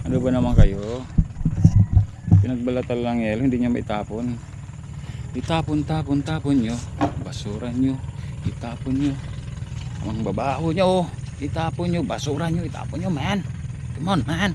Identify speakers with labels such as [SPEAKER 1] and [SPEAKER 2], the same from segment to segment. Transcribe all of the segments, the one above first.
[SPEAKER 1] Ano ba naman kayo? Pinagbalatal lang yelo, hindi niya maitapon. Itapon, tapon, tapon nyo. Basura nyo. Itapon nyo. Ang babaho nyo. Itapon nyo. Basura nyo. Itapon nyo, man. Come on, man.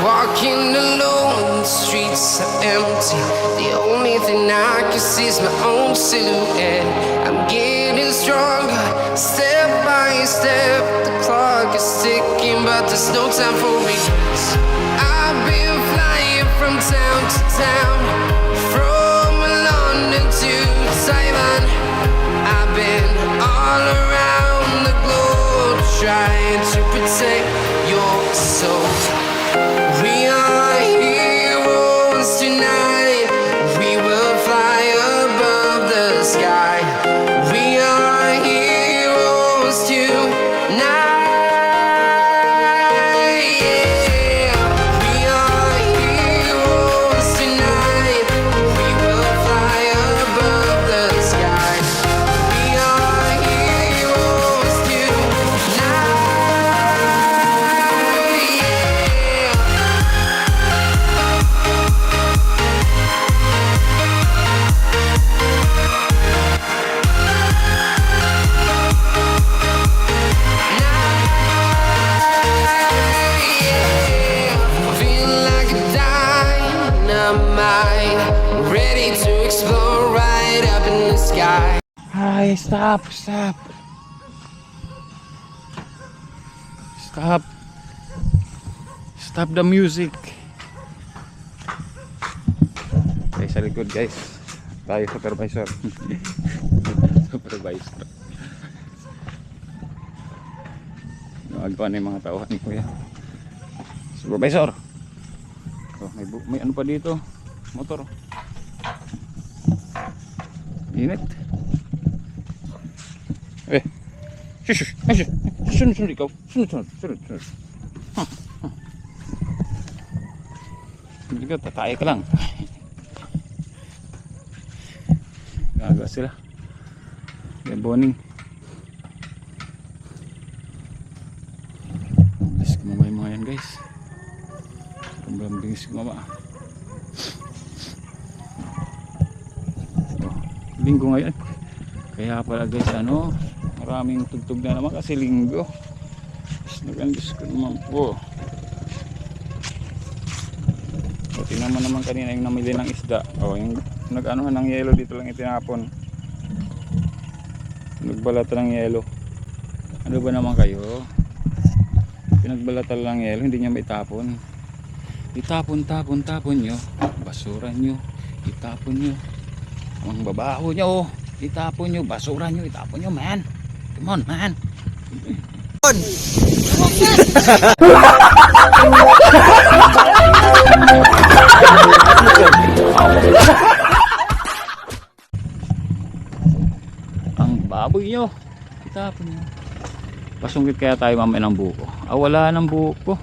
[SPEAKER 2] Walking alone, the streets are empty. The only thing I can see is my own silhouette. I'm getting stronger, step by step. The clock is ticking, but there's no time for regrets. I've been flying from town to town, from London to Taiwan. I've been all around the globe, trying to protect your soul. We are heroes tonight. We will fly above the sky. We are heroes tonight. Yeah. We are heroes tonight. We will fly above the sky. We are heroes tonight. Ready to explore right up in the sky.
[SPEAKER 1] Hi, stop. Stop. Stop the music. Okay, sa likod guys. Tayo supervisor. Supervisor. Nagagawa na yung mga tauhan ni Kuya. Supervisor. Oh, may ano pa dito? Motor. Init. Shush. Sunod ikaw. Sunod. Hindi ka, tatay ka lang. Gaga sila. Yan, boning. Bilis kumamay mga yan guys. Sobrang bilis kumama. Linggo ngayon, kaya pala guys maraming tugtog na naman kasi linggo. Nag-andis ko naman po. O, tingnan mo naman kanina yung namili ng isda. O, yung nag-anuhan ng yelo dito lang itinapon. Nagbalatan ng yelo. Ano ba naman kayo? Pinagbalatan lang ng yelo, hindi niya maitapon. Itapon nyo. Basura nyo. Itapon nyo. Ang babaho nyo. Itapon nyo. Basura nyo. Itapon nyo, man. Come on, man. Ang baboy nyo. Itapon nyo. Pasungkit kaya tayo mamaya ng buko. Wala ng buko.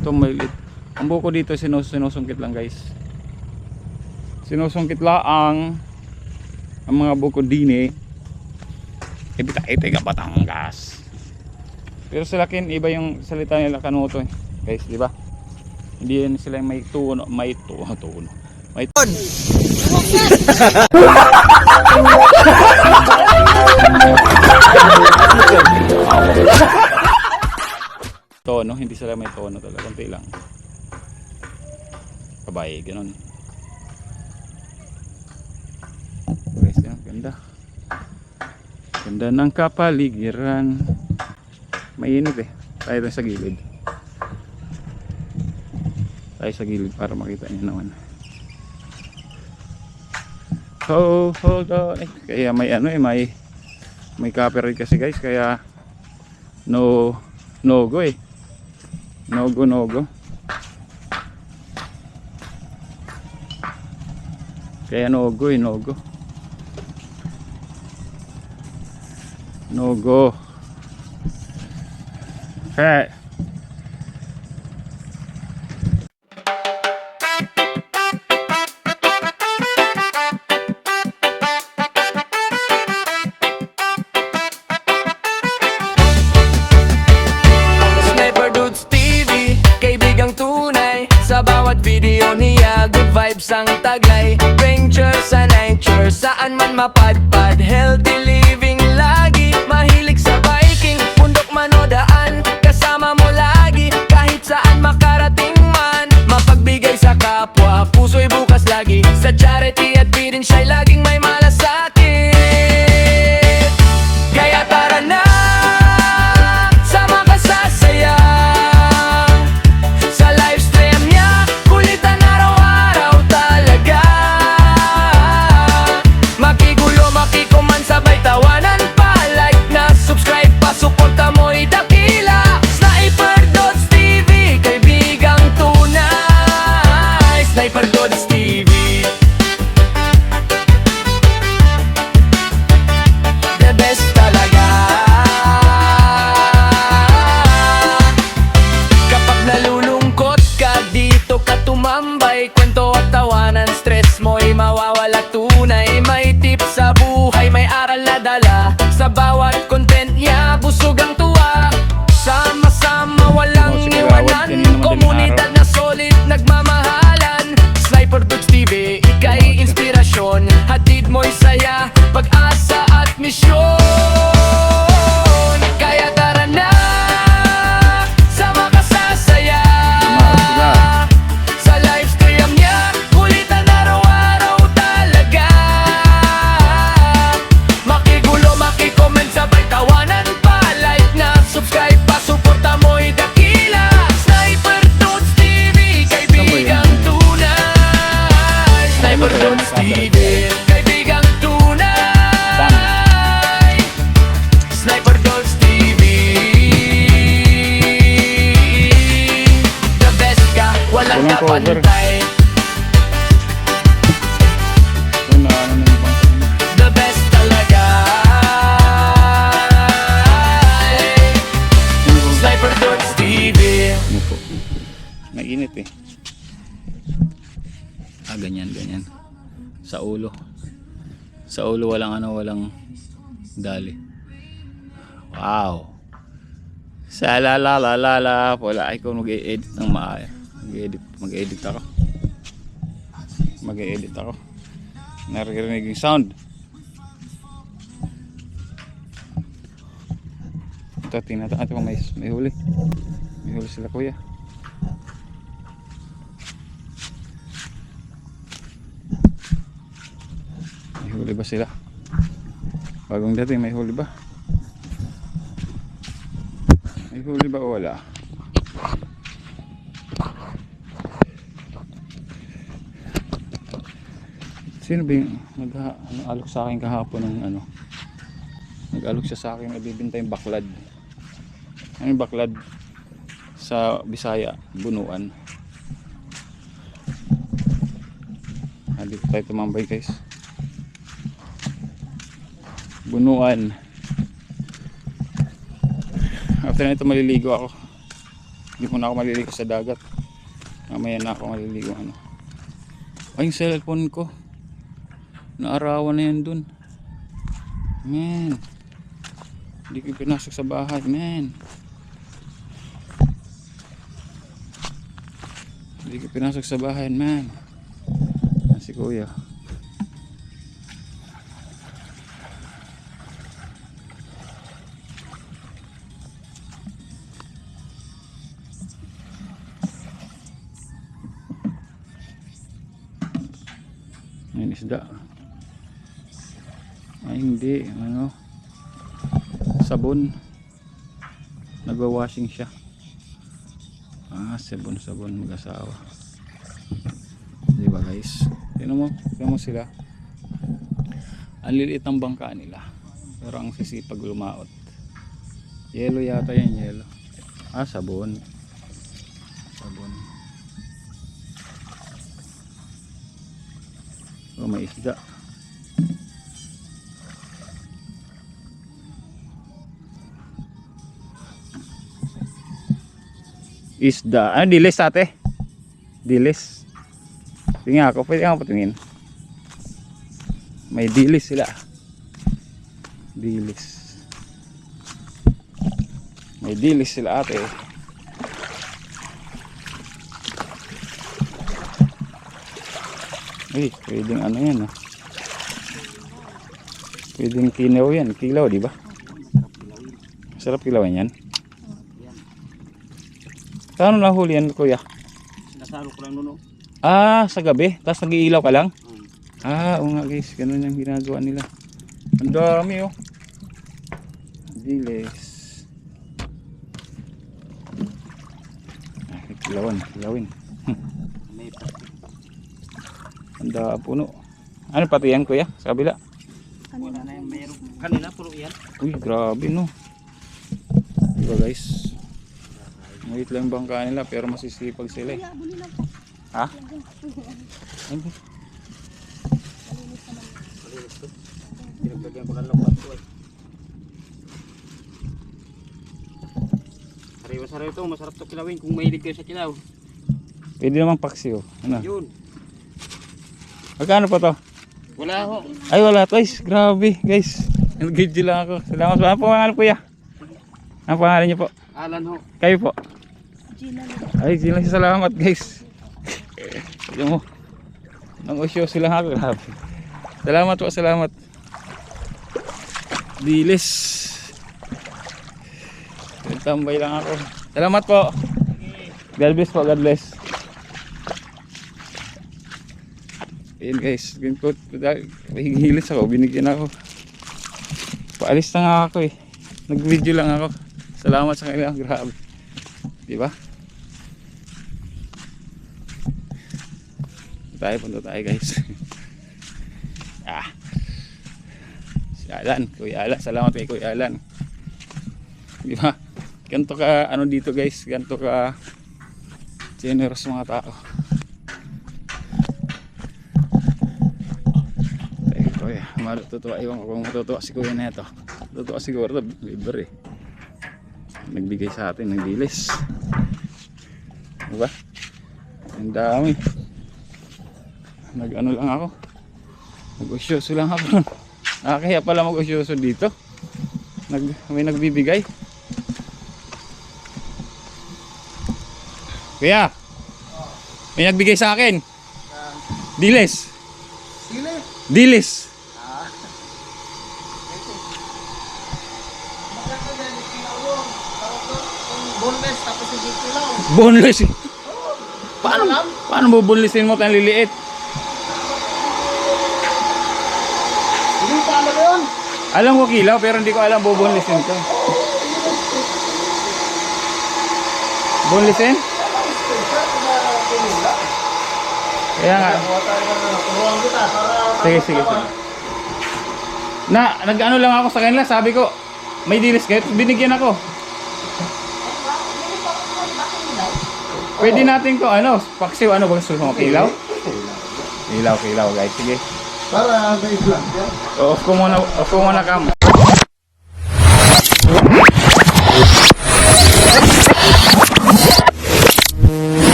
[SPEAKER 1] Ito maliit. Ang buko dito sinusungkit lang, guys. Sinusungkit lang ang mga buko dini. Ito ka Batangas. Pero sa lakin iba yung salita nila kanuto, guys, di ba? Hindi yan sila may tuno, may tuno. May tono, hindi sila may tono talaga, konti lang. Kabay, ganun. Guys, yan, ganda. Ganda ng kapaligiran. Mainit eh. Tayo sa gilid. Tayo sa gilid para makita niyo naman. Oh, hold on. Kaya may ano may copyright kasi, guys, kaya no go eh. No go. Kaya no go. No go. Hey.
[SPEAKER 2] Sniper Dudes TV, kaibigang tunay. Sa bawat video niya, good vibes ang taglay. Venture sa nature, saan man mapadpad. Healthy living lagi, mahilig sa biking. Bundok man o daan, kasama mo lagi. Kahit saan makarating man, mapagbigay sa kapwa. Puso'y bukas lagi, sa charity at birin siya'y laging may malasakit. Kaya tara na, sama ka sa saya. Sa livestream niya, kulitan araw-araw talaga. Makigulo, makikuman, sabay tawanan pa. Like na, subscribe pa, suporta mo'y dakila. Sniper Dudes TV, kaibigang tunay. Sniper Dudes TV, the best talaga. Kapag nalulungkot ka, dito ka tumambay. Kwento at tawanan, stress mo'y mawawala tunay. May tips sa buhay, may aral na dala. Sa bawat content niya, busog ang tuwa. Sama-sama, walang iwanan. Komunidad na solid, nagmamahalan. Sniper Dudes TV, ika'y inspirasyon. Hatid mo'y saya, pag-asa at misyon. Kaya tara na, sama ka sa saya. Sa livestream niya, kulitan araw-araw talaga. Makigulo, makikoment, sabay tawanan pa. Like na, subscribe pa, suporta mo'y dakila. Sniper Dudes TV, kaibigang tunay. Sniper Dudes TV, kaibigang tunay. Sniper Dudes TV, the best ka, walang
[SPEAKER 1] Walang cover.
[SPEAKER 2] kapantay.
[SPEAKER 1] Ito na ano na yung bangka.
[SPEAKER 2] The best talaga. Sniper Dudes TV.
[SPEAKER 1] Ano po? Mainit eh. Ganyan. Sa ulo. Sa ulo walang dali. Wow. Sa la. Wala ay kung mag-e-edit ng maaya. Mag-e-edit ako. Naririnig yung sound. Ito, tingnan natin kung may huli. May huli sila kuya. May huli ba sila? Bagong dating, may huli ba? May huli ba o wala? Sino ba yung nag-alok sa akin kahapon ng ano? Nag-alok siya sa akin, nagbibinta yung baklad. Ano yung baklad? Sa Bisaya, bunuan. Dito tayo tumambay guys. Bunuan. After na ito maliligo ako. Hindi muna ako maliligo sa dagat. Mamaya na ako maliligo ano. Ay, yung cellphone ko. Naarawan na yan dun. Man. Hindi ko pinasok sa bahay, man. Hindi ko pinasok sa bahay, man. Si kuya. Ayun isda. Ay hindi, ano, sabon. Nagwa-washing siya. Sabon mag-asawa. Diba guys? Tingnan mo sila. Ang liliit ng bangka nila. Pero ang sisipag lumaot. Yelo yata yan, yelo. Sabon. Sabon. Oh, may isda. Isda. Ano, dilis ate? Dilis. Tingnan ako. Pwede ako patingin. May dilis sila. Dilis. May dilis sila ate. Uy, pwedeng ano yan ah. Pwedeng kinaw yan. Kilaw, di ba? Sarap kilawin yan. Saan nahuli yan, kuya?
[SPEAKER 3] Sinasalo ko lang noon.
[SPEAKER 1] Sa gabi? Tapos nag-iilaw ka lang? Oo nga guys, ganun yung ginagawa nila. Ang dami oh. Diles. Kilawin.
[SPEAKER 3] May pati.
[SPEAKER 1] Ang puno. Ano pati yan kuya? Sa kabila?
[SPEAKER 3] Wala na yung meron. Kanina puro yan.
[SPEAKER 1] Uy, grabe no. Diba guys? Maliit lang yung bangka nila pero masisipag sila eh. Ha? Ano?
[SPEAKER 3] Pinaglagyan ko lang lapat ko eh. Sariwa-sariwa ito, masarap ito kilawin kung mahilig kayo sa kilaw.
[SPEAKER 1] Pwede naman paksi oh. Ano?
[SPEAKER 3] Yun.
[SPEAKER 1] Magkano pa to?
[SPEAKER 3] Wala ho.
[SPEAKER 1] Ay wala guys, grabe guys. Nag-video lang ako. Salamat po. Ano po pangalan kuya? Ano pangalan niyo po?
[SPEAKER 3] Alan ho.
[SPEAKER 1] Kayo po? Ay, Gina, salamat guys. Alam mo, nang usyo sila ako. Grabe. Salamat po, salamat. Dilis. Tambay lang ako. Salamat po. God bless po, God bless. Ayan guys, hihilis ako, binigyan ako. Paalis na nga ako eh. Nag-video lang ako. Salamat sa kanila, grabe. Diba? Punta tayo guys. Si Alan, Kuya Alan, salamat kay Kuya Alan. Diba? Ganto ka ano dito guys, ganto ka generous mga tao. Kuya, matutuwa, iwan ko kung matutuwa si Kuya na ito. Matutuwa siguro, libre eh. Nagbigay sa atin ng dilis. Diba? Ang dami. Nag-ano lang ako. Mag-usyoso lang ako. Nakakaya pala mag-usyoso dito. May nagbibigay. Kuya, may nagbigay sa akin. Dilis. Dilis.
[SPEAKER 4] boneless tapos hindi kilaw.
[SPEAKER 1] Boneless.
[SPEAKER 4] Paano lang?
[SPEAKER 1] Paano mo bonelessin mo tayong liliit?
[SPEAKER 4] Hindi pa alam yun.
[SPEAKER 1] Alam ko kilaw pero hindi ko alam bubonelessin ko. Bonelessin? Kaya nga.
[SPEAKER 4] Turuan kita para...
[SPEAKER 1] Sige, sige, sige. Nag-ano lang ako sa kanila, sabi ko, may dilis kayo, binigyan ako. Pwede natin ko, paksiw, ba gusto mo? Kilaw? Kilaw, guys, sige.
[SPEAKER 4] Para may vlog yan.
[SPEAKER 1] Off ko muna cam.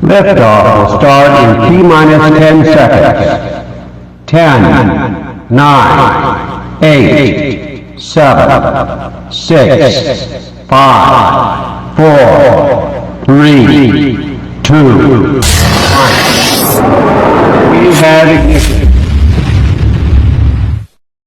[SPEAKER 5] Liftoff will start in T-minus 10 seconds. 10, 9, 8, 7, 6, 5, 4, 3, 2, 1.